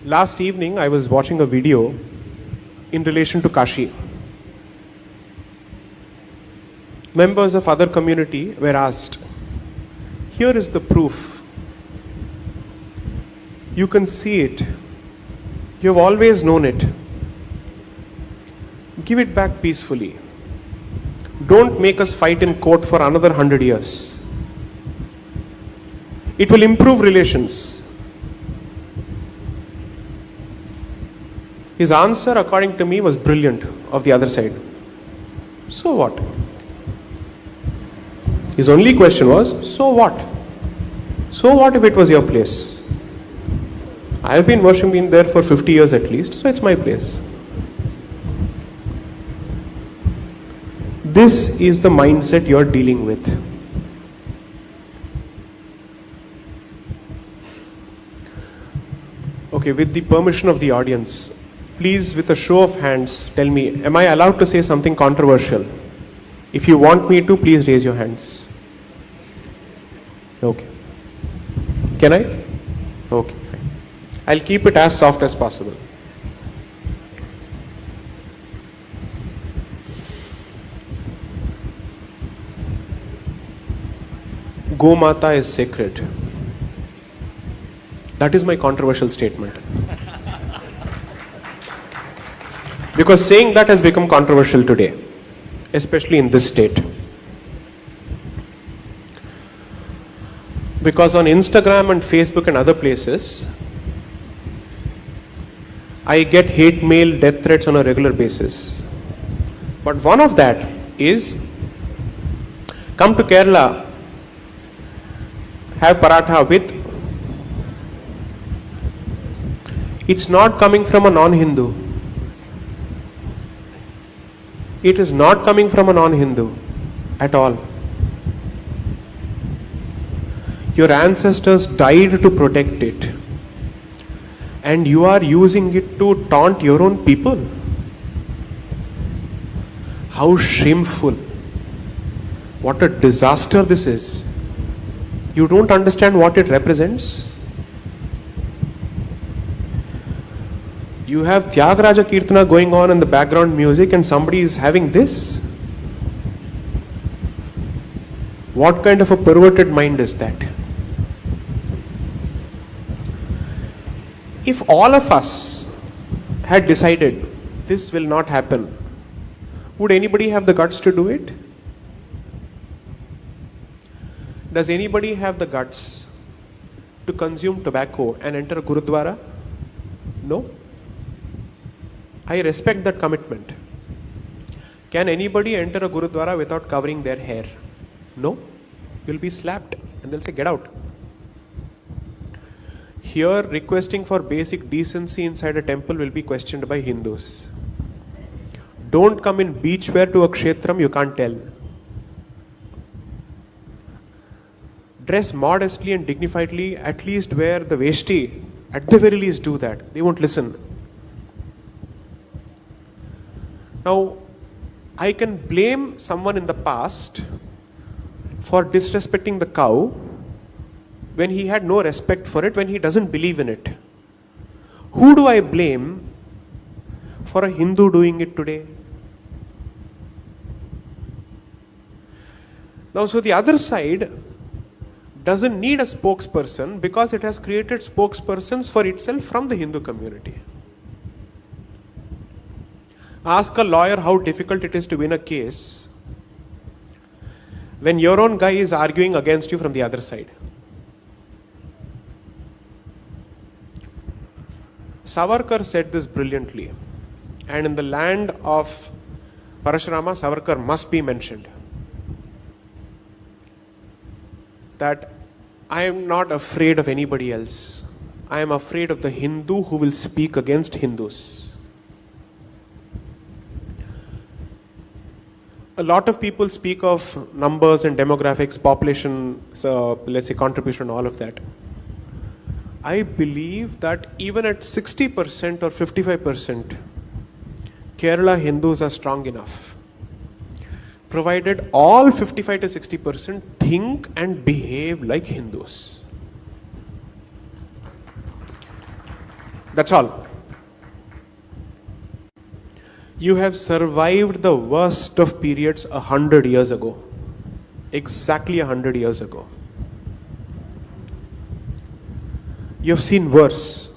Last evening, I was watching a video in relation to Kashi. Members of other community were asked, here is the proof. You can see it. You have always known it. Give it back peacefully. Don't make us fight in court for another 100 years. It will improve relations. His answer, according to me, was brilliant of the other side. So what? His only question was, so what? So what if it was your place? I have been worshipping there for 50 years at least, so it's my place. This is the mindset you're dealing with. Okay, with the permission of the audience, please, with a show of hands, tell me, am I allowed to say something controversial? If you want me to, please raise your hands. Okay. Can I? Okay, fine. I'll keep it as soft as possible. Gomata is sacred. That is my controversial statement. Because saying that has become controversial today, especially in this state. Because on Instagram and Facebook and other places, I get hate mail, death threats on a regular basis. But one of that is, come to Kerala, have paratha with. It's not coming from a non-Hindu. It is not coming from a non-Hindu at all. Your ancestors died to protect it. And you are using it to taunt your own people. How shameful. What a disaster this is. You don't understand what it represents. You have Tyagaraja Kirtana going on in the background music and somebody is having this. What kind of a perverted mind is that? If all of us had decided this will not happen, would anybody have the guts to do it? Does anybody have the guts to consume tobacco and enter a Gurudwara? No. I respect that commitment. Can anybody enter a Gurudwara without covering their hair? No. You'll be slapped and they'll say, get out. Here, requesting for basic decency inside a temple will be questioned by Hindus. Don't come in beach wear to a kshetram, you can't tell. Dress modestly and dignifiedly, at least wear the veshti. At the very least do that. They won't listen. Now, I can blame someone in the past for disrespecting the cow when he had no respect for it, when he doesn't believe in it. Who do I blame for a Hindu doing it today? Now, so the other side doesn't need a spokesperson because it has created spokespersons for itself from the Hindu community. Ask a lawyer how difficult it is to win a case when your own guy is arguing against you from the other side. Savarkar said this brilliantly, and in the land of Parashurama, Savarkar must be mentioned. That I am not afraid of anybody else. I am afraid of the Hindu who will speak against Hindus. A lot of people speak of numbers and demographics, population, let's say contribution, all of that. I believe that even at 60% or 55%, Kerala Hindus are strong enough. Provided all 55 to 60% think and behave like Hindus. That's all. You have survived the worst of periods 100 years ago. Exactly 100 years ago. You have seen worse.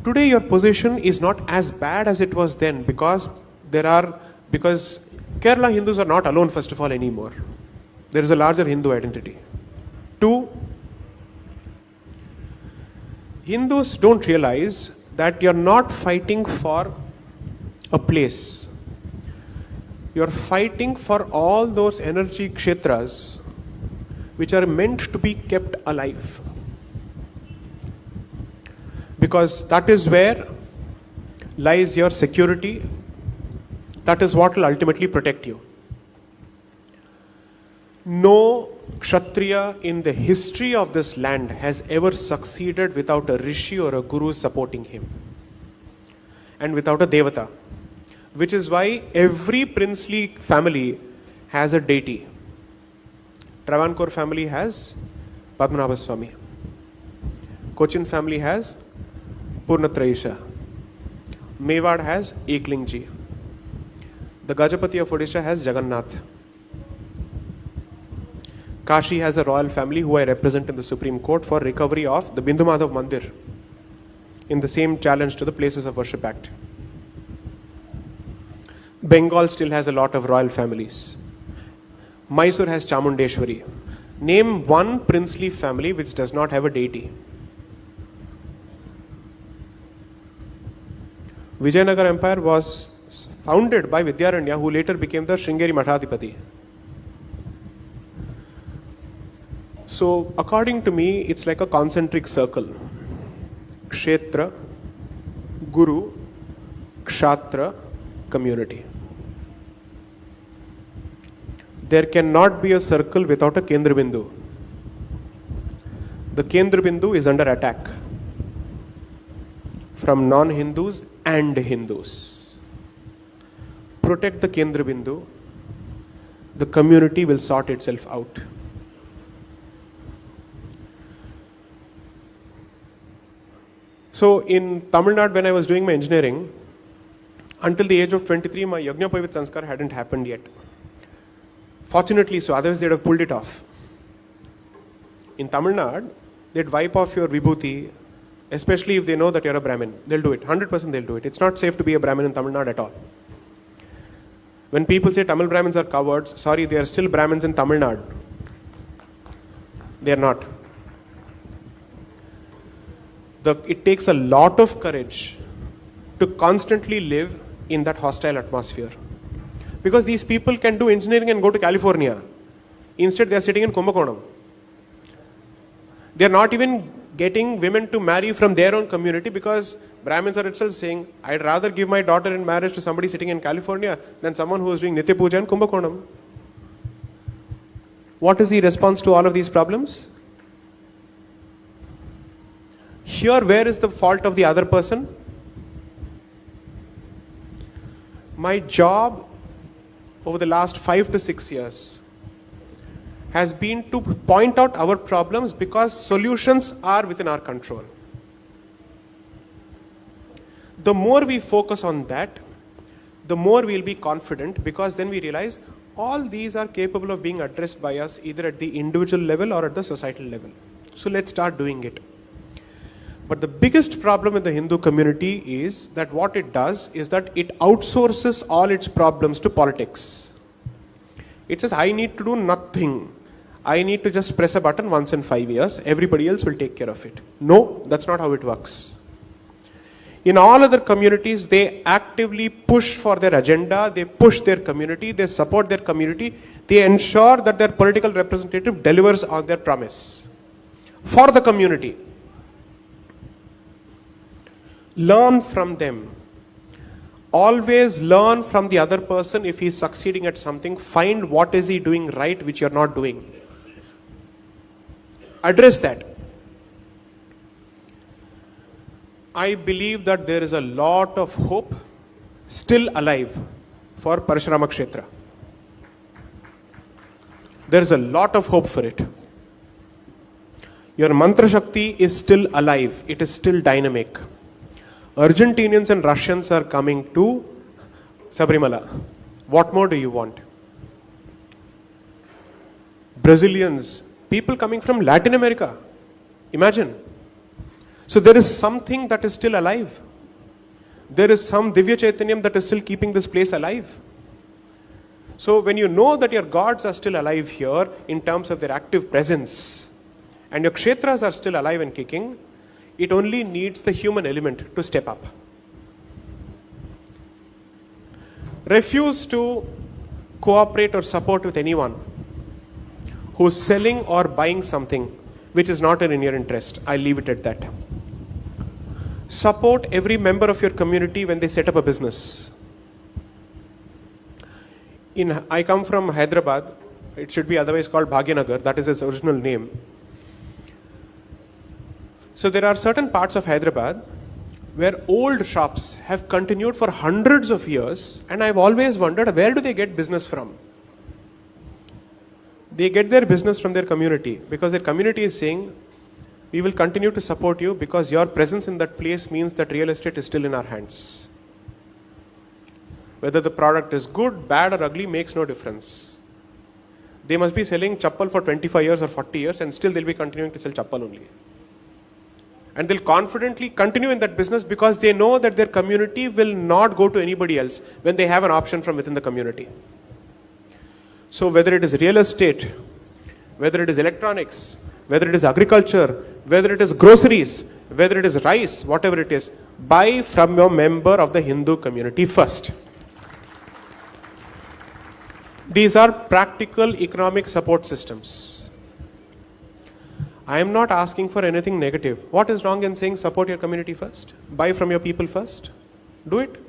Today your position is not as bad as it was then because Kerala Hindus are not alone, first of all, anymore. There is a larger Hindu identity. Two, Hindus don't realize that you're not fighting for a place. You're fighting for all those energy kshetras which are meant to be kept alive. Because that is where lies your security. That is what will ultimately protect you. No Kshatriya in the history of this land has ever succeeded without a rishi or a guru supporting him. And without a devata. Which is why every princely family has a deity. Travancore family has Padmanabha Swami. Cochin family has Purnatrayisha. Mewad has Eklingji. The Gajapati of Odisha has Jagannath. Kashi has a royal family who I represent in the Supreme Court for recovery of the Bindu Madhav Mandir in the same challenge to the Places of Worship Act. Bengal still has a lot of royal families. Mysore has Chamundeshwari. Name one princely family which does not have a deity. Vijayanagar Empire was founded by Vidyaranya, who later became the Sringeri Mathadipati. So, according to me, it's like a concentric circle. Kshetra, Guru, Kshatra, community. There cannot be a circle without a Kendra Bindu. The Kendra Bindu is under attack from non-Hindus and Hindus. Protect the Kendra Bindu, the community will sort itself out. So in Tamil Nadu, when I was doing my engineering, until the age of 23, my Yajnaopavit Sanskar hadn't happened yet. Fortunately so, otherwise they'd have pulled it off. In Tamil Nadu, they'd wipe off your vibhuti, especially if they know that you're a Brahmin. They'll do it, 100% they'll do it. It's not safe to be a Brahmin in Tamil Nadu at all. When people say Tamil Brahmins are cowards, sorry, they are still Brahmins in Tamil Nadu. They are not. It takes a lot of courage to constantly live in that hostile atmosphere. Because these people can do engineering and go to California. Instead, they are sitting in Kumbakonam. They are not even getting women to marry from their own community because Brahmins are itself saying, I'd rather give my daughter in marriage to somebody sitting in California than someone who is doing Nitya Puja in Kumbakonam. What is the response to all of these problems? Here, where is the fault of the other person? My job over the last 5 to 6 years has been to point out our problems because solutions are within our control. The more we focus on that, the more we'll be confident because then we realize all these are capable of being addressed by us either at the individual level or at the societal level. So let's start doing it. But the biggest problem in the Hindu community is that what it does is that it outsources all its problems to politics. It says, I need to do nothing. I need to just press a button once in 5 years. Everybody else will take care of it. No, that's not how it works. In all other communities, they actively push for their agenda. They push their community. They support their community. They ensure that their political representative delivers on their promise for the community. Learn from them. Always learn from the other person if he is succeeding at something. Find what is he doing right which you are not doing. Address that. I believe that there is a lot of hope still alive for Parashurama Kshetra. There is a lot of hope for it. Your mantra shakti is still alive, it is still dynamic. Argentinians and Russians are coming to Sabrimala. What more do you want? Brazilians, people coming from Latin America. Imagine. So there is something that is still alive. There is some Divya Chaitanyam that is still keeping this place alive. So when you know that your gods are still alive here in terms of their active presence, and your kshetras are still alive and kicking, it only needs the human element to step up. Refuse to cooperate or support with anyone who's selling or buying something which is not in your interest. I'll leave it at that. Support every member of your community when they set up a business. I come from Hyderabad. It should be otherwise called Bhagyanagar. That is its original name. So there are certain parts of Hyderabad where old shops have continued for hundreds of years, and I've always wondered, where do they get business from? They get their business from their community, because their community is saying, we will continue to support you because your presence in that place means that real estate is still in our hands. Whether the product is good, bad or ugly makes no difference. They must be selling chappal for 25 years or 40 years and still they'll be continuing to sell chappal only. And they'll confidently continue in that business because they know that their community will not go to anybody else when they have an option from within the community. So whether it is real estate, whether it is electronics, whether it is agriculture, whether it is groceries, whether it is rice, whatever it is, buy from your member of the Hindu community first. These are practical economic support systems. I am not asking for anything negative. What is wrong in saying support your community first? Buy from your people first? Do it.